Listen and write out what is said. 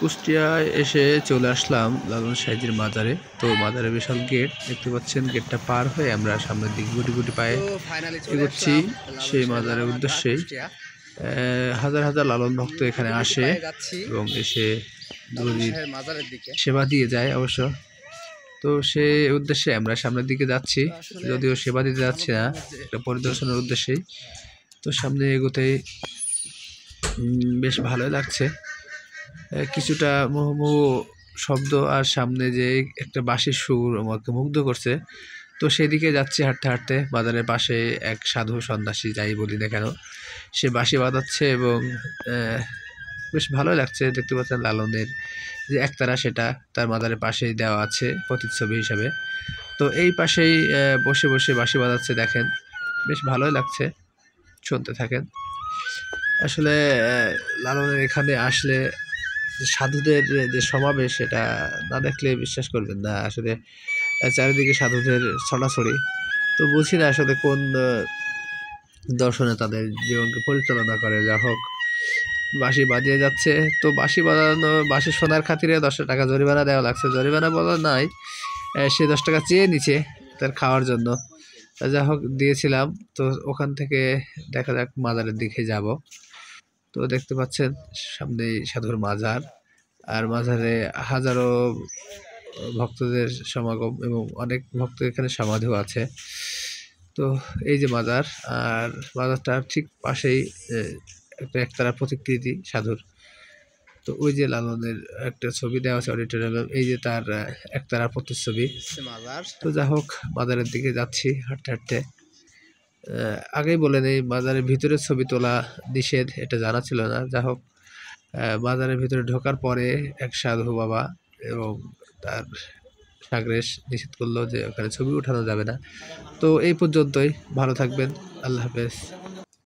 কুষ্টিয়ায় এসে চলে আসলাম লালন সাইজির মাজারে। তো মাজারে বিশাল গেট দেখতে পাচ্ছেন, গেটটা পার হয়ে আমরা সামনের দিকে গুটি গুটি পায়ে এগোচ্ছি সেই মাজারের উদ্দেশ্যেই। হাজার হাজার লালন ভক্ত এখানে আসে এবং এসে নদীর সেবা দিয়ে যায় অবশ্য। তো সে উদ্দেশ্যে আমরা সামনের দিকে যাচ্ছি, যদিও সেবা দিতে যাচ্ছি না, একটা পরিদর্শনের উদ্দেশ্যেই। তো সামনে এগোতেই বেশ ভালোই লাগছে, কিছুটা মুহুর্মুহু শব্দ আর সামনে যে একটা বাঁশির সুর আমাকে মুগ্ধ করছে। তো সেদিকে যাচ্ছি হাঁটতে হাঁটতে। বাজারের পাশে এক সাধু সন্ন্যাসী, যাই বলি না কেন, সে বাঁশি বাজাচ্ছে এবং বেশ ভালোই লাগছে। দেখতে পাচ্ছেন লালনের যে একতারা, সেটা তার মাজারের পাশেই দেওয়া আছে প্রতিচ্ছবি হিসাবে। তো এই পাশেই বসে বসে বাঁশি বাজাচ্ছে, দেখেন বেশ ভালোই লাগছে, শুনতে থাকেন। আসলে লালনের এখানে আসলে সাধুদের যে সমাবেশ, সেটা না দেখলে বিশ্বাস করবেন না। আসলে চারিদিকে সাধুদের ছড়াছড়ি। তো বুঝি না আসলে কোন দর্শনে তাদের জীবনকে পরিচালনা করে। যা হোক, বাঁশি বাজিয়ে যাচ্ছে। তো বাঁশি বাজানো, বাঁশি শোনার খাতিরে 10 টাকা জরিমানা দেওয়া লাগছে। জরিমানা বলা নাই, সে 10 টাকা চেয়ে নিচ্ছে তার খাওয়ার জন্য। যা হোক, দিয়েছিলাম। তো ওখান থেকে দেখা যাক মাজারের দিকে যাব। তো দেখতে পাচ্ছেন সামনেই সাধুর মাজার, আর মাজারে হাজারো ভক্তদের সমাগম এবং অনেক ভক্ত এখানে সমাধিও আছে। তো এই যে মাজার, আর মাজারটার ঠিক পাশেই একটা একতারা প্রতিকৃতি সাধুর। তো ওই যে লালনের একটা ছবি দেওয়া আছে অডিটোরিয়ামে, এই যে তার একতারা প্রতিচ্ছবি। তো যা হোক, মাজারের দিকে যাচ্ছি হাঁটতে হাঁটতে। আগেই বলে নেই, মাজারের ভিতরে ছবি তোলা নিষেধ, এটা জানা ছিল না। যা হোক, বাজারের ভিতরে ঢোকার পরে এক সাধু বাবা এবং তার সাগরেশ নিষেধ করলো যে ওখানে ছবি উঠানো যাবে না। তো এই পর্যন্তই, ভালো থাকবেন, আল্লাহ হাফেজ।